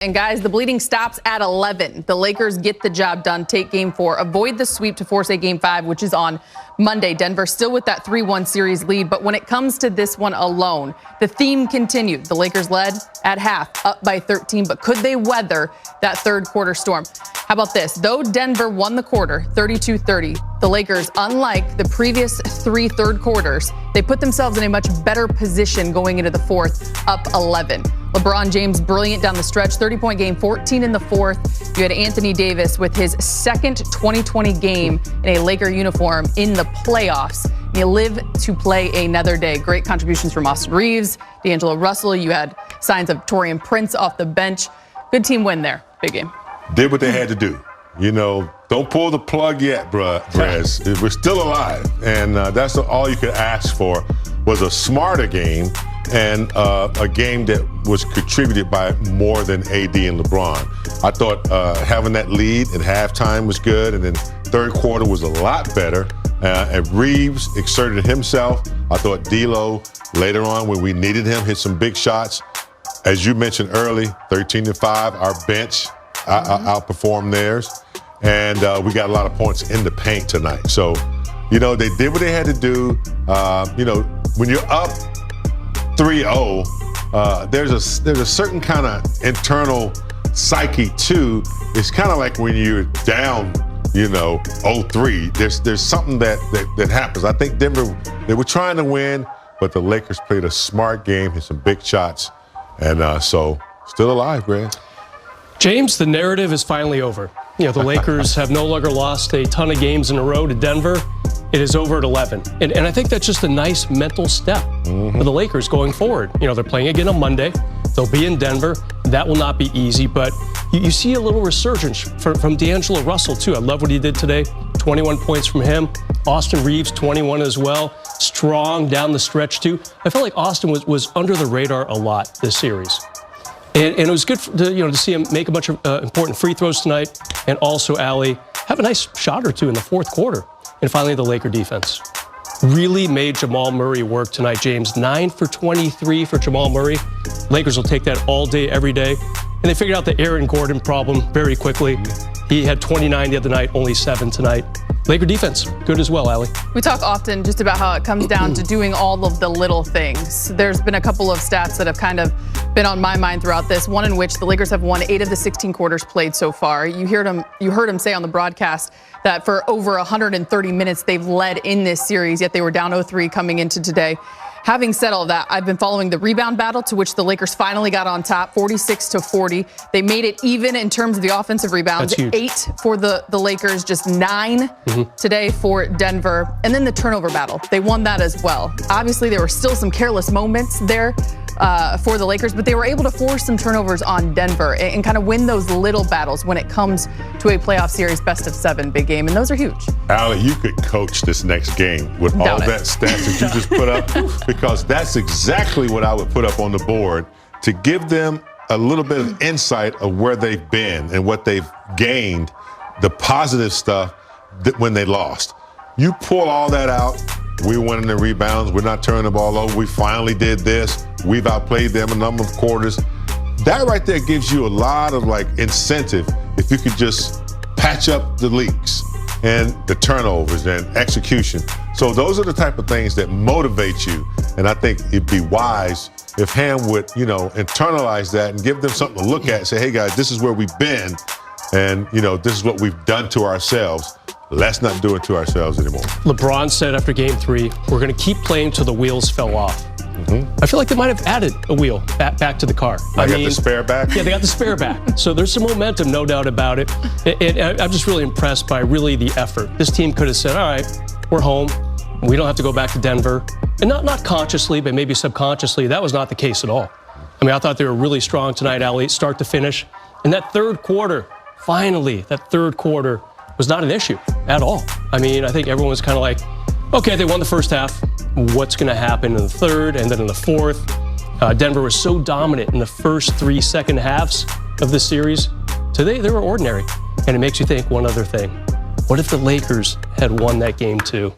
And guys, the bleeding stops at 11. The Lakers get the job done, take game 4, avoid the sweep to force a game 5, which is on Monday. Denver still with that 3-1 series lead. But when it comes to this one alone, the theme continued. The Lakers led at half, up by 13. But could they weather that third quarter storm? How about this? Though Denver won the quarter 32-30, the Lakers, unlike the previous 3 third quarters, they put themselves in a much better position going into the fourth, up 11. LeBron James brilliant down the stretch, 30-point game, 14 in the fourth. You had Anthony Davis with his second 2020 game in a Laker uniform in the playoffs. And you live to play another day. Great contributions from Austin Reeves, D'Angelo Russell. You had signs of Taurean Prince off the bench. Good team win there. Big game. Did what they had to do. You know, don't pull the plug yet, Brez. We're still alive. And that's all you could ask for was a smarter game and a game that was contributed by more than AD and LeBron. I thought having that lead at halftime was good, and then third quarter was a lot better. And Reeves exerted himself. I thought D'Lo later on when we needed him hit some big shots. As you mentioned early, 13-5, our bench outperformed theirs. And we got a lot of points in the paint tonight. So, you know, they did what they had to do. You know, when you're up 3-0, there's a certain kind of internal psyche too. It's kind of like when you're down, you know, 0-3. There's something that happens. I think Denver, they were trying to win, but the Lakers played a smart game, hit some big shots, and so still alive, Grant. James, the narrative is finally over. You know, the Lakers have no longer lost a ton of games in a row to Denver. It is over at 11. And I think that's just a nice mental step for the Lakers going forward. You know, they're playing again on Monday. They'll be in Denver. That will not be easy, but you see a little resurgence from D'Angelo Russell, too. I love what he did today. 21 points from him. Austin Reeves, 21 as well. Strong down the stretch, too. I felt like Austin was under the radar a lot this series. And it was good to see him make a bunch of important free throws tonight, and also, Allie, have a nice shot or two in the fourth quarter. And finally, the Laker defense really made Jamal Murray work tonight, James. 9 for 23 for Jamal Murray. Lakers will take that all day, every day. And they figured out the Aaron Gordon problem very quickly. He had 29 the other night, only 7 tonight. Laker defense, good as well, Allie. We talk often just about how it comes down to doing all of the little things. There's been a couple of stats that have kind of been on my mind throughout this, one in which the Lakers have won 8 of the 16 quarters played so far. You heard him say on the broadcast that for over 130 minutes they've led in this series, yet they were down 0-3 coming into today. Having said all that, I've been following the rebound battle to which the Lakers finally got on top, 46-40. They made it even in terms of the offensive rebounds. 8 for the Lakers, just 9 today for Denver. And then the turnover battle, they won that as well. Obviously, there were still some careless moments there for the Lakers, but they were able to force some turnovers on Denver and kind of win those little battles when it comes to a playoff series best of 7 big game, and those are huge. Allie, you could coach this next game with all that stats that you just put up, because that's exactly what I would put up on the board to give them a little bit of insight of where they've been and what they've gained, the positive stuff when they lost. You pull all that out. We're winning the rebounds. We're not turning the ball over. We finally did this. We've outplayed them a number of quarters. That right there gives you a lot of incentive if you could just patch up the leaks and the turnovers and execution. So those are the type of things that motivate you. And I think it'd be wise if Ham would, internalize that and give them something to look at and say, hey guys, this is where we've been. And, this is what we've done to ourselves. Let's not do it to ourselves anymore. LeBron said after game 3, we're going to keep playing till the wheels fell off. I feel like they might have added a wheel back to the car. I got the spare back? Yeah, they got the spare back. So there's some momentum, no doubt about it. I'm just really impressed by really the effort. This team could have said, all right, we're home. We don't have to go back to Denver. And not consciously, but maybe subconsciously, that was not the case at all. I mean, I thought they were really strong tonight, Allie, start to finish. And that third quarter, finally, that third quarter was not an issue at all. I mean, I think everyone was kind of like, okay, they won the first half. What's going to happen in the third and then in the fourth? Denver was so dominant in the first 3 second halves of the series. Today, they were ordinary. And it makes you think one other thing. What if the Lakers had won that game too?